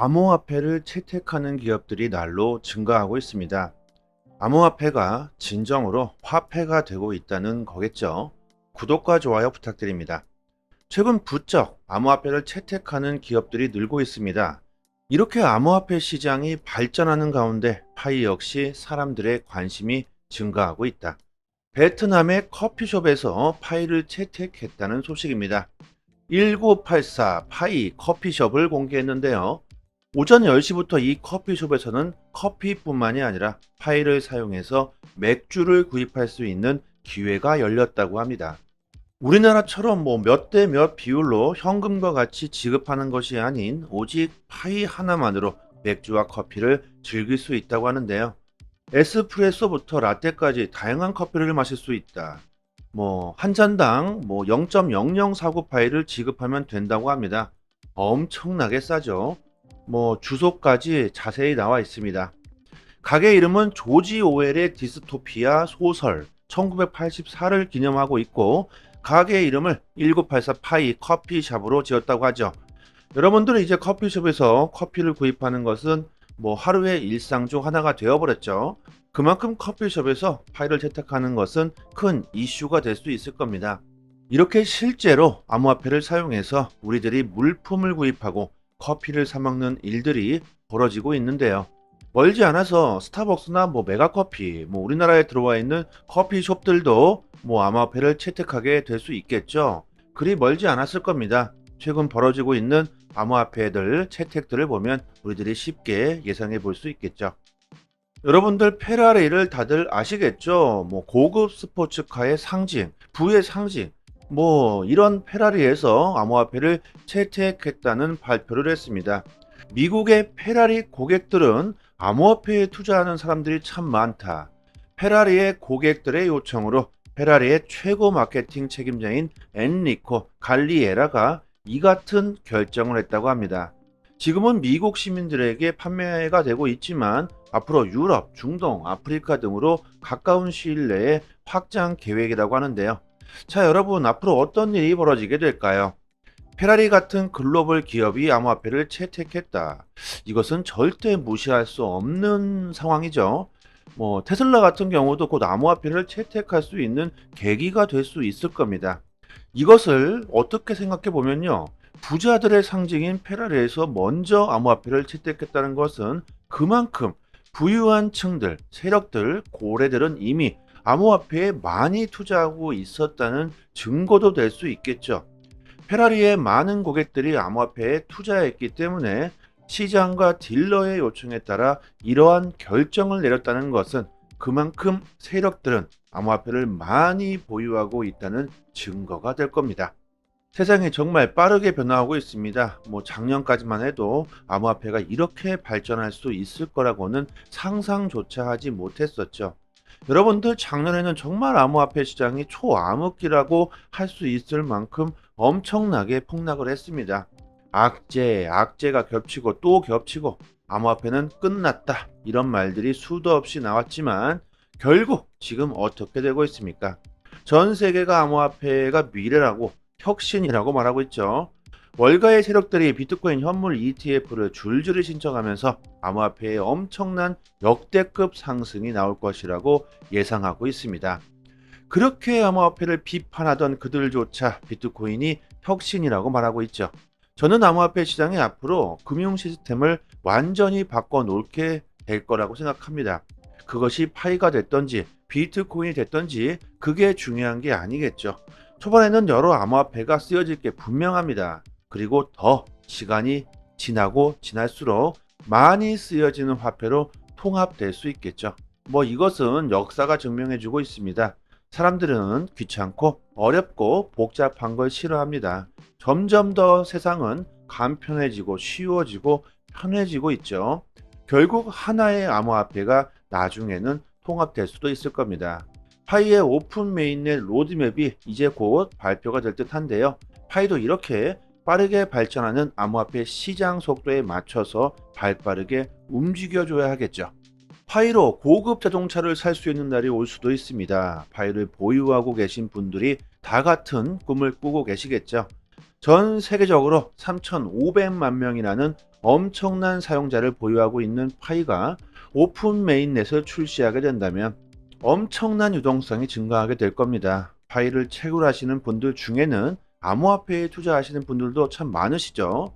암호화폐를 채택하는 기업들이 날로 증가하고 있습니다. 암호화폐가 진정으로 화폐가 되고 있다는 거겠죠. 구독과 좋아요 부탁드립니다. 최근 부쩍 암호화폐를 채택하는 기업들이 늘고 있습니다. 이렇게 암호화폐 시장이 발전하는 가운데 파이 역시 사람들의 관심이 증가하고 있다. 베트남의 커피숍에서 파이를 채택했다는 소식입니다. 1984 파이 커피숍을 공개했는데요. 오전 10시부터 이 커피숍에서는 커피뿐만이 아니라 파이를 사용해서 맥주를 구입할 수 있는 기회가 열렸다고 합니다. 우리나라처럼 몇 대 몇 비율로 현금과 같이 지급하는 것이 아닌 오직 파이 하나만으로 맥주와 커피를 즐길 수 있다고 하는데요. 에스프레소부터 라떼까지 다양한 커피를 마실 수 있다. 한 잔당 0.0049 파이를 지급하면 된다고 합니다. 엄청나게 싸죠. 주소까지 자세히 나와 있습니다. 가게 이름은 조지 오웰의 디스토피아 소설 1984를 기념하고 있고 가게 이름을 1984 파이 커피숍으로 지었다고 하죠. 여러분들은 이제 커피숍에서 커피를 구입하는 것은 하루의 일상 중 하나가 되어버렸죠. 그만큼 커피숍에서 파이를 채택하는 것은 큰 이슈가 될 수 있을 겁니다. 이렇게 실제로 암호화폐를 사용해서 우리들이 물품을 구입하고 커피를 사 먹는 일들이 벌어지고 있는데요. 멀지 않아서 스타벅스나 메가커피, 우리나라에 들어와 있는 커피숍들도 암호화폐를 채택하게 될 수 있겠죠. 그리 멀지 않았을 겁니다. 최근 벌어지고 있는 암호화폐들 채택들을 보면 우리들이 쉽게 예상해 볼 수 있겠죠. 여러분들 페라리를 다들 아시겠죠? 고급 스포츠카의 상징, 부의 상징, 이런 페라리에서 암호화폐를 채택했다는 발표를 했습니다. 미국의 페라리 고객들은 암호화폐에 투자하는 사람들이 참 많다. 페라리의 고객들의 요청으로 페라리의 최고 마케팅 책임자인 엔리코 갈리에라가 이 같은 결정을 했다고 합니다. 지금은 미국 시민들에게 판매가 되고 있지만 앞으로 유럽, 중동, 아프리카 등으로 가까운 시일 내에 확장 계획이라고 하는데요. 자, 여러분, 앞으로 어떤 일이 벌어지게 될까요? 페라리 같은 글로벌 기업이 암호화폐를 채택했다. 이것은 절대 무시할 수 없는 상황이죠. 테슬라 같은 경우도 곧 암호화폐를 채택할 수 있는 계기가 될 수 있을 겁니다. 이것을 어떻게 생각해 보면요. 부자들의 상징인 페라리에서 먼저 암호화폐를 채택했다는 것은 그만큼 부유한 층들, 세력들, 고래들은 이미 암호화폐에 많이 투자하고 있었다는 증거도 될 수 있겠죠. 페라리의 많은 고객들이 암호화폐에 투자했기 때문에 시장과 딜러의 요청에 따라 이러한 결정을 내렸다는 것은 그만큼 세력들은 암호화폐를 많이 보유하고 있다는 증거가 될 겁니다. 세상이 정말 빠르게 변화하고 있습니다. 작년까지만 해도 암호화폐가 이렇게 발전할 수 있을 거라고는 상상조차 하지 못했었죠. 여러분들 작년에는 정말 암호화폐 시장이 초암흑기라고 할 수 있을 만큼 엄청나게 폭락을 했습니다. 악재가 겹치고 또 겹치고 암호화폐는 끝났다 이런 말들이 수도 없이 나왔지만 결국 지금 어떻게 되고 있습니까? 전 세계가 암호화폐가 미래라고 혁신이라고 말하고 있죠. 월가의 세력들이 비트코인 현물 ETF를 줄줄이 신청하면서 암호화폐의 엄청난 역대급 상승이 나올 것이라고 예상하고 있습니다. 그렇게 암호화폐를 비판하던 그들조차 비트코인이 혁신이라고 말하고 있죠. 저는 암호화폐 시장이 앞으로 금융 시스템을 완전히 바꿔놓게 될 거라고 생각합니다. 그것이 파이가 됐던지 비트코인이 됐던지 그게 중요한 게 아니겠죠. 초반에는 여러 암호화폐가 쓰여질 게 분명합니다. 그리고 더 시간이 지나고 지날수록 많이 쓰여지는 화폐로 통합될 수 있겠죠. 이것은 역사가 증명해주고 있습니다. 사람들은 귀찮고 어렵고 복잡한 걸 싫어합니다. 점점 더 세상은 간편해지고 쉬워지고 편해지고 있죠. 결국 하나의 암호화폐가 나중에는 통합될 수도 있을 겁니다. 파이의 오픈 메인넷 로드맵이 이제 곧 발표가 될 듯한데요. 파이도 이렇게 빠르게 발전하는 암호화폐 시장 속도에 맞춰서 발빠르게 움직여줘야 하겠죠. 파이로 고급 자동차를 살 수 있는 날이 올 수도 있습니다. 파이를 보유하고 계신 분들이 다 같은 꿈을 꾸고 계시겠죠. 전 세계적으로 3,500만 명이라는 엄청난 사용자를 보유하고 있는 파이가 오픈 메인넷을 출시하게 된다면 엄청난 유동성이 증가하게 될 겁니다. 파이를 채굴하시는 분들 중에는 암호화폐에 투자하시는 분들도 참 많으시죠.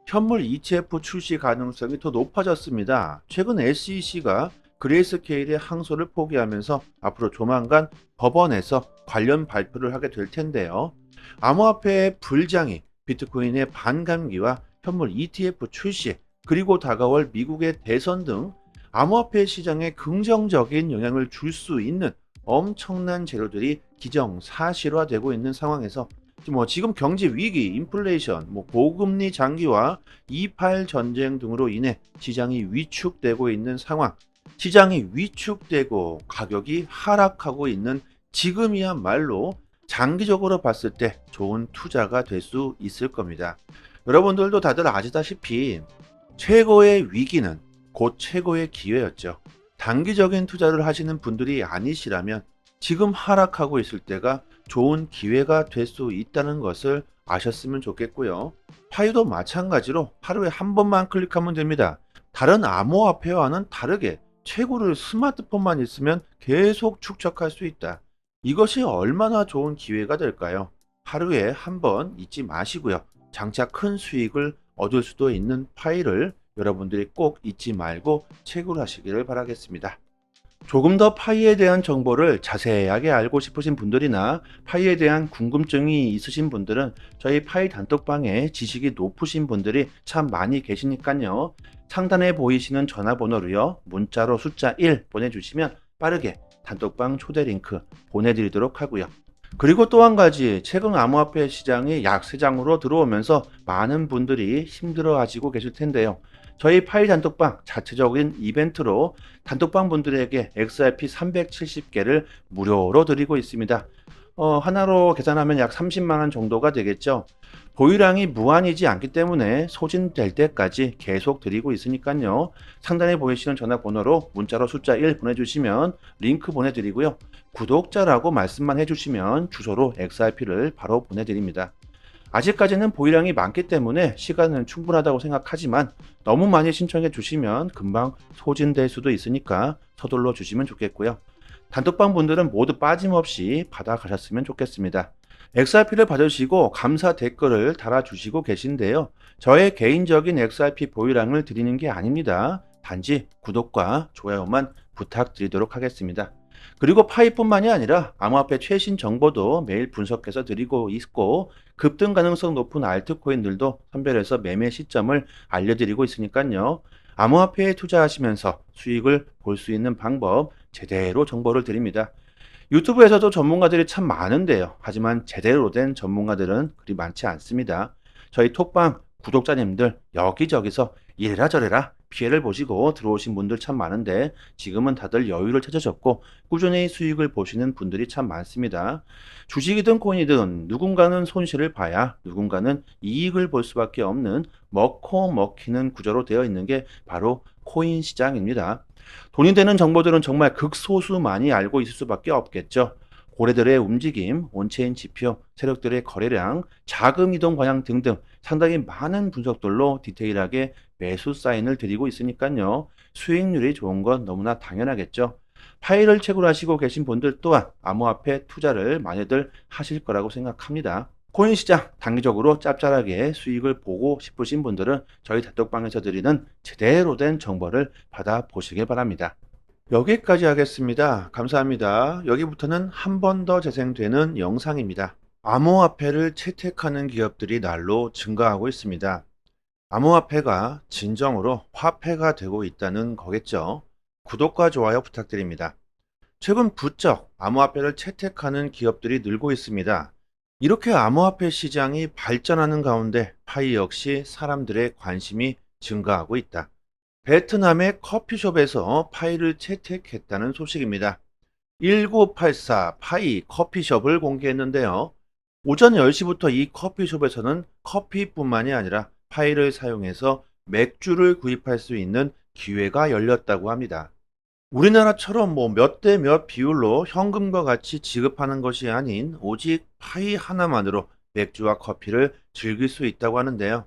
현물 ETF 출시 가능성이 더 높아졌습니다. 최근 SEC가 그레이스케일의 항소를 포기하면서 앞으로 조만간 법원에서 관련 발표를 하게 될 텐데요. 암호화폐의 불장이, 비트코인의 반감기와 현물 ETF 출시, 그리고 다가올 미국의 대선 등 암호화폐 시장에 긍정적인 영향을 줄 수 있는 엄청난 재료들이 기정사실화되고 있는 상황에서 지금 경제 위기, 인플레이션, 고금리 장기와 2.8 전쟁 등으로 인해 시장이 위축되고 있는 상황, 시장이 위축되고 가격이 하락하고 있는 지금이야말로 장기적으로 봤을 때 좋은 투자가 될 수 있을 겁니다. 여러분들도 다들 아시다시피 최고의 위기는 곧 최고의 기회였죠. 단기적인 투자를 하시는 분들이 아니시라면 지금 하락하고 있을 때가 좋은 기회가 될 수 있다는 것을 아셨으면 좋겠고요. 파이도 마찬가지로 하루에 한 번만 클릭하면 됩니다. 다른 암호화폐와는 다르게 채굴을 스마트폰만 있으면 계속 축적할 수 있다. 이것이 얼마나 좋은 기회가 될까요? 하루에 한 번 잊지 마시고요. 장차 큰 수익을 얻을 수도 있는 파이를 여러분들이 꼭 잊지 말고 채굴하시기를 바라겠습니다. 조금 더 파이에 대한 정보를 자세하게 알고 싶으신 분들이나 파이에 대한 궁금증이 있으신 분들은 저희 파이 단톡방에 지식이 높으신 분들이 참 많이 계시니까요. 상단에 보이시는 전화번호로요. 문자로 숫자 1 보내주시면 빠르게 단톡방 초대 링크 보내드리도록 하고요. 그리고 또 한 가지, 최근 암호화폐 시장이 약세장으로 들어오면서 많은 분들이 힘들어하시고 계실 텐데요. 저희 파이 단톡방 자체적인 이벤트로 단톡방 분들에게 XRP 370개를 무료로 드리고 있습니다. 하나로 계산하면 약 30만 원 정도가 되겠죠. 보유량이 무한이지 않기 때문에 소진될 때까지 계속 드리고 있으니까요. 상단에 보이시는 전화번호로 문자로 숫자 1 보내주시면 링크 보내드리고요. 구독자라고 말씀만 해주시면 주소로 XRP를 바로 보내드립니다. 아직까지는 보유량이 많기 때문에 시간은 충분하다고 생각하지만 너무 많이 신청해 주시면 금방 소진될 수도 있으니까 서둘러 주시면 좋겠고요. 단톡방 분들은 모두 빠짐없이 받아가셨으면 좋겠습니다. XRP를 받으시고 감사 댓글을 달아주시고 계신데요. 저의 개인적인 XRP 보유량을 드리는 게 아닙니다. 단지 구독과 좋아요만 부탁드리도록 하겠습니다. 그리고 파이뿐만이 아니라 암호화폐 최신 정보도 매일 분석해서 드리고 있고 급등 가능성 높은 알트코인들도 선별해서 매매 시점을 알려드리고 있으니까요. 암호화폐에 투자하시면서 수익을 볼 수 있는 방법 제대로 정보를 드립니다. 유튜브에서도 전문가들이 참 많은데요. 하지만 제대로 된 전문가들은 그리 많지 않습니다. 저희 톡방 구독자님들 여기저기서 이래라 저래라 피해를 보시고 들어오신 분들 참 많은데 지금은 다들 여유를 찾으셨고 꾸준히 수익을 보시는 분들이 참 많습니다. 주식이든 코인이든 누군가는 손실을 봐야 누군가는 이익을 볼 수밖에 없는 먹고 먹히는 구조로 되어 있는 게 바로 코인 시장입니다. 돈이 되는 정보들은 정말 극소수만이 알고 있을 수밖에 없겠죠. 고래들의 움직임, 온체인 지표, 세력들의 거래량, 자금 이동 방향 등등 상당히 많은 분석들로 디테일하게 매수 사인을 드리고 있으니까요. 수익률이 좋은 건 너무나 당연하겠죠. 파일을 채굴하시고 계신 분들 또한 암호화폐 투자를 많이들 하실 거라고 생각합니다. 코인 시장 단기적으로 짭짤하게 수익을 보고 싶으신 분들은 저희 단톡방에서 드리는 제대로 된 정보를 받아보시길 바랍니다. 여기까지 하겠습니다. 감사합니다. 여기부터는 한 번 더 재생되는 영상입니다. 암호화폐를 채택하는 기업들이 날로 증가하고 있습니다. 암호화폐가 진정으로 화폐가 되고 있다는 거겠죠. 구독과 좋아요 부탁드립니다. 최근 부쩍 암호화폐를 채택하는 기업들이 늘고 있습니다. 이렇게 암호화폐 시장이 발전하는 가운데 파이 역시 사람들의 관심이 증가하고 있다. 베트남의 커피숍에서 파이를 채택했다는 소식입니다. 1984 파이 커피숍을 공개했는데요. 오전 10시부터 이 커피숍에서는 커피뿐만이 아니라 파이를 사용해서 맥주를 구입할 수 있는 기회가 열렸다고 합니다. 우리나라처럼 몇 대 몇 비율로 현금과 같이 지급하는 것이 아닌 오직 파이 하나만으로 맥주와 커피를 즐길 수 있다고 하는데요.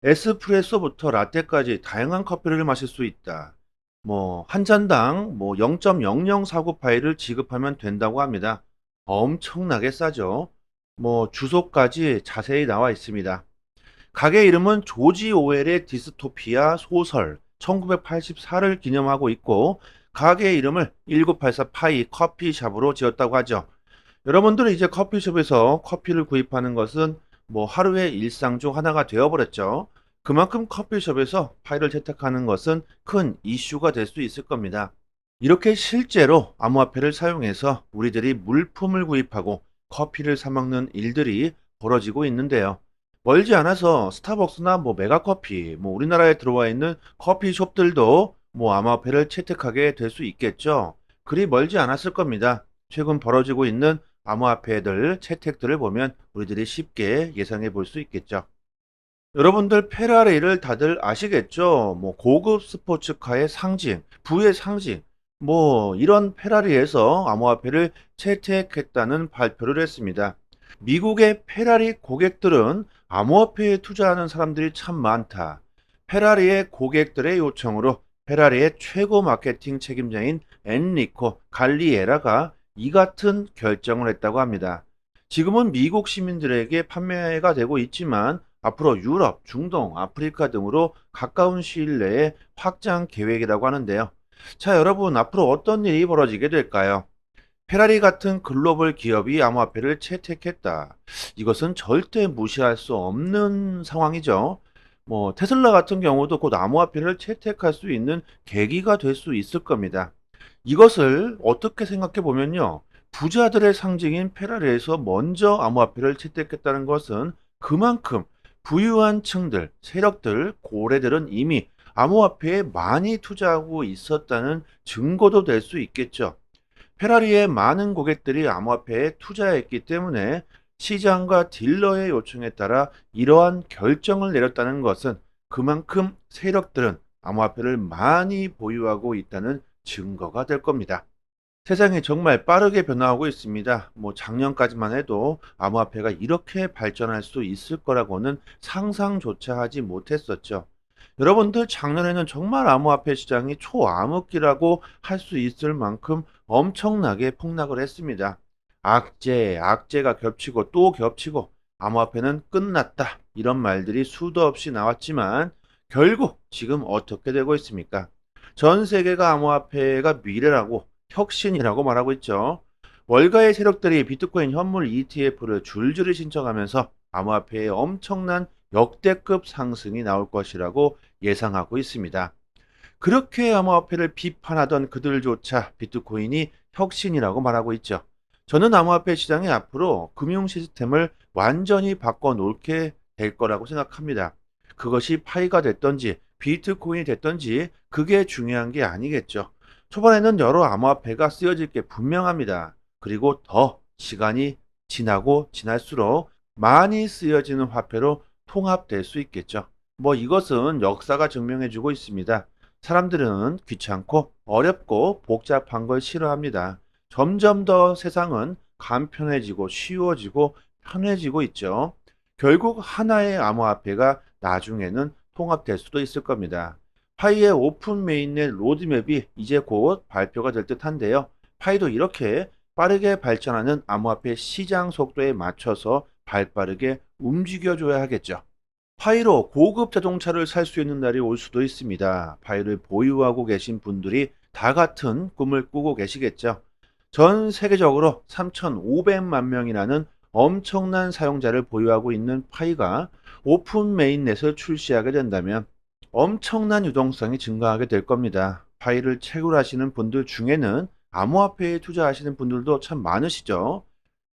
에스프레소부터 라떼까지 다양한 커피를 마실 수 있다. 한 잔당 0.0049 파이를 지급하면 된다고 합니다. 엄청나게 싸죠. 주소까지 자세히 나와 있습니다. 가게 이름은 조지 오웰의 디스토피아 소설 1984를 기념하고 있고, 가게 이름을 1984 파이 커피숍으로 지었다고 하죠. 여러분들은 이제 커피숍에서 커피를 구입하는 것은 하루의 일상 중 하나가 되어버렸죠. 그만큼 커피숍에서 파이를 채택하는 것은 큰 이슈가 될 수 있을 겁니다. 이렇게 실제로 암호화폐를 사용해서 우리들이 물품을 구입하고 커피를 사 먹는 일들이 벌어지고 있는데요. 멀지 않아서 스타벅스나 메가커피, 우리나라에 들어와 있는 커피숍들도 암호화폐를 채택하게 될 수 있겠죠. 그리 멀지 않았을 겁니다. 최근 벌어지고 있는 암호화폐들 채택들을 보면 우리들이 쉽게 예상해 볼 수 있겠죠. 여러분들 페라리를 다들 아시겠죠? 고급 스포츠카의 상징, 부의 상징, 이런 페라리에서 암호화폐를 채택했다는 발표를 했습니다. 미국의 페라리 고객들은 암호화폐에 투자하는 사람들이 참 많다. 페라리의 고객들의 요청으로 페라리의 최고 마케팅 책임자인 엔리코 갈리에라가 이 같은 결정을 했다고 합니다. 지금은 미국 시민들에게 판매가 되고 있지만 앞으로 유럽, 중동, 아프리카 등으로 가까운 시일 내에 확장 계획이라고 하는데요. 자, 여러분, 앞으로 어떤 일이 벌어지게 될까요? 페라리 같은 글로벌 기업이 암호화폐를 채택했다. 이것은 절대 무시할 수 없는 상황이죠. 테슬라 같은 경우도 곧 암호화폐를 채택할 수 있는 계기가 될 수 있을 겁니다. 이것을 어떻게 생각해 보면요. 부자들의 상징인 페라리에서 먼저 암호화폐를 채택했다는 것은 그만큼 부유한 층들, 세력들, 고래들은 이미 암호화폐에 많이 투자하고 있었다는 증거도 될 수 있겠죠. 페라리의 많은 고객들이 암호화폐에 투자했기 때문에 시장과 딜러의 요청에 따라 이러한 결정을 내렸다는 것은 그만큼 세력들은 암호화폐를 많이 보유하고 있다는 증거가 될 겁니다. 세상이 정말 빠르게 변화하고 있습니다. 작년까지만 해도 암호화폐가 이렇게 발전할 수 있을 거라고는 상상조차 하지 못했었죠. 여러분들 작년에는 정말 암호화폐 시장이 초암흑기라고 할 수 있을 만큼 엄청나게 폭락을 했습니다. 악재가 겹치고 또 겹치고 암호화폐는 끝났다. 이런 말들이 수도 없이 나왔지만 결국 지금 어떻게 되고 있습니까? 전 세계가 암호화폐가 미래라고 혁신이라고 말하고 있죠. 월가의 세력들이 비트코인 현물 ETF를 줄줄이 신청하면서 암호화폐의 엄청난 역대급 상승이 나올 것이라고 예상하고 있습니다. 그렇게 암호화폐를 비판하던 그들조차 비트코인이 혁신이라고 말하고 있죠. 저는 암호화폐 시장이 앞으로 금융 시스템을 완전히 바꿔놓게 될 거라고 생각합니다. 그것이 파이가 됐던지 비트코인이 됐던지 그게 중요한 게 아니겠죠. 초반에는 여러 암호화폐가 쓰여질 게 분명합니다. 그리고 더 시간이 지나고 지날수록 많이 쓰여지는 화폐로 통합될 수 있겠죠. 이것은 역사가 증명해주고 있습니다. 사람들은 귀찮고 어렵고 복잡한 걸 싫어합니다. 점점 더 세상은 간편해지고 쉬워지고 편해지고 있죠. 결국 하나의 암호화폐가 나중에는 통합될 수도 있을 겁니다. 파이의 오픈 메인넷 로드맵이 이제 곧 발표가 될 듯한데요. 파이도 이렇게 빠르게 발전하는 암호화폐 시장 속도에 맞춰서 발빠르게 움직여줘야 하겠죠. 파이로 고급 자동차를 살 수 있는 날이 올 수도 있습니다. 파이를 보유하고 계신 분들이 다 같은 꿈을 꾸고 계시겠죠. 전 세계적으로 3,500만 명이라는 엄청난 사용자를 보유하고 있는 파이가 오픈 메인넷을 출시하게 된다면 엄청난 유동성이 증가하게 될 겁니다. 파이를 채굴하시는 분들 중에는 암호화폐에 투자하시는 분들도 참 많으시죠.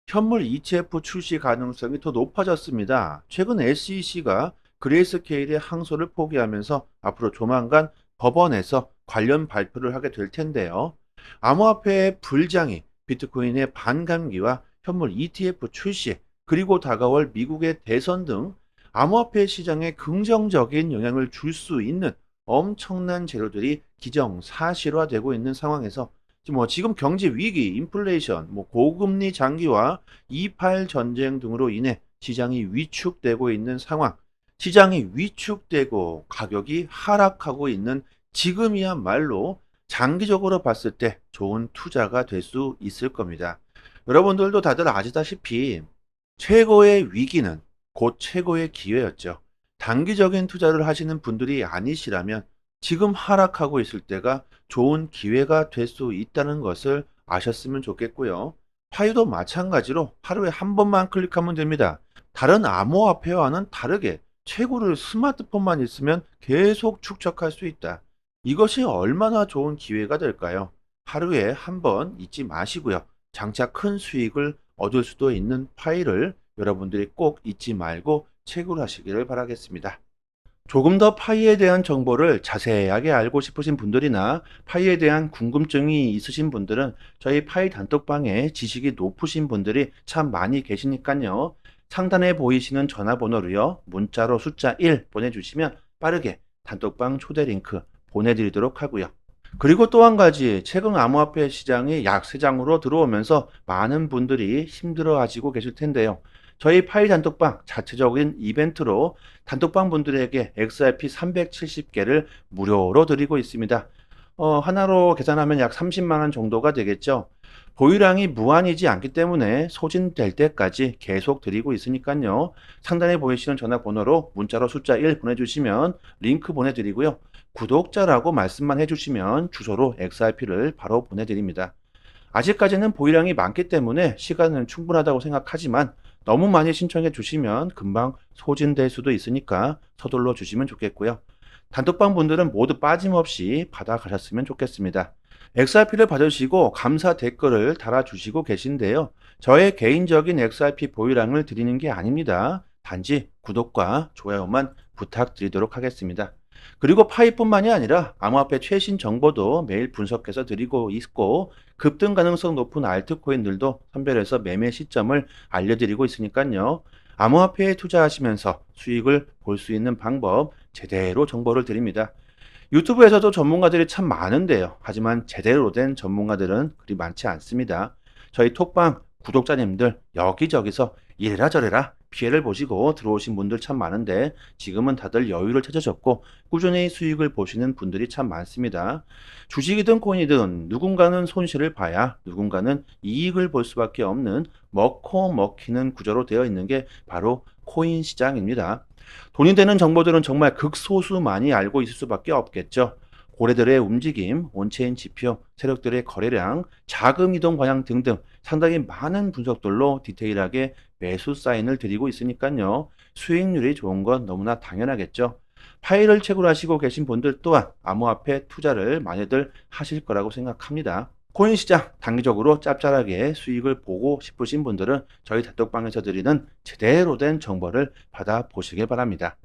현물 ETF 출시 가능성이 더 높아졌습니다. 최근 SEC가 그레이스케일의 항소를 포기하면서 앞으로 조만간 법원에서 관련 발표를 하게 될 텐데요. 암호화폐의 불장이 비트코인의 반감기와 현물 ETF 출시, 그리고 다가올 미국의 대선 등 암호화폐 시장에 긍정적인 영향을 줄 수 있는 엄청난 재료들이 기정사실화되고 있는 상황에서 지금 경제 위기, 인플레이션, 고금리 장기와 2.8 전쟁 등으로 인해 시장이 위축되고 있는 상황. 시장이 위축되고 가격이 하락하고 있는 지금이야말로 장기적으로 봤을 때 좋은 투자가 될 수 있을 겁니다. 여러분들도 다들 아시다시피 최고의 위기는 곧 최고의 기회였죠. 단기적인 투자를 하시는 분들이 아니시라면 지금 하락하고 있을 때가 좋은 기회가 될 수 있다는 것을 아셨으면 좋겠고요. 파이도 마찬가지로 하루에 한 번만 클릭하면 됩니다. 다른 암호화폐와는 다르게 최고를 스마트폰만 있으면 계속 축적할 수 있다. 이것이 얼마나 좋은 기회가 될까요? 하루에 한 번 잊지 마시고요. 장차 큰 수익을 얻을 수도 있는 파이를 여러분들이 꼭 잊지 말고 채굴하시기를 바라겠습니다. 조금 더 파이에 대한 정보를 자세하게 알고 싶으신 분들이나 파이에 대한 궁금증이 있으신 분들은 저희 파이 단톡방에 지식이 높으신 분들이 참 많이 계시니까요. 상단에 보이시는 전화번호로요. 문자로 숫자 1 보내주시면 빠르게 단톡방 초대 링크 보내드리도록 하고요. 그리고 또 한 가지, 최근 암호화폐 시장이 약세장으로 들어오면서 많은 분들이 힘들어 하시고 계실 텐데요. 저희 파이 단톡방 자체적인 이벤트로 단톡방 분들에게 XRP 370개를 무료로 드리고 있습니다. 하나로 계산하면 약 30만 원 정도가 되겠죠. 보유량이 무한이지 않기 때문에 소진될 때까지 계속 드리고 있으니까요. 상단에 보이시는 전화번호로 문자로 숫자 1 보내주시면 링크 보내드리고요. 구독자라고 말씀만 해주시면 주소로 XRP를 바로 보내드립니다. 아직까지는 보유량이 많기 때문에 시간은 충분하다고 생각하지만 너무 많이 신청해 주시면 금방 소진될 수도 있으니까 서둘러 주시면 좋겠고요. 단톡방 분들은 모두 빠짐없이 받아가셨으면 좋겠습니다. XRP를 받으시고 감사 댓글을 달아주시고 계신데요. 저의 개인적인 XRP 보유량을 드리는 게 아닙니다. 단지 구독과 좋아요만 부탁드리도록 하겠습니다. 그리고 파이뿐만이 아니라 암호화폐 최신 정보도 매일 분석해서 드리고 있고 급등 가능성 높은 알트코인들도 선별해서 매매 시점을 알려드리고 있으니까요. 암호화폐에 투자하시면서 수익을 볼 수 있는 방법 제대로 정보를 드립니다. 유튜브에서도 전문가들이 참 많은데요. 하지만 제대로 된 전문가들은 그리 많지 않습니다. 저희 톡방 구독자님들 여기저기서 이래라 저래라 피해를 보시고 들어오신 분들 참 많은데 지금은 다들 여유를 찾으셨고 꾸준히 수익을 보시는 분들이 참 많습니다. 주식이든 코인이든 누군가는 손실을 봐야 누군가는 이익을 볼 수밖에 없는 먹고 먹히는 구조로 되어 있는 게 바로 코인 시장입니다. 돈이 되는 정보들은 정말 극소수만이 알고 있을 수밖에 없겠죠. 고래들의 움직임, 온체인 지표, 세력들의 거래량, 자금 이동 방향 등등 상당히 많은 분석들로 디테일하게 매수 사인을 드리고 있으니까요. 수익률이 좋은 건 너무나 당연하겠죠. 파일을 채굴하시고 계신 분들 또한 암호화폐 투자를 많이들 하실 거라고 생각합니다. 코인 시장 단기적으로 짭짤하게 수익을 보고 싶으신 분들은 저희 단톡방에서 드리는 제대로 된 정보를 받아보시길 바랍니다.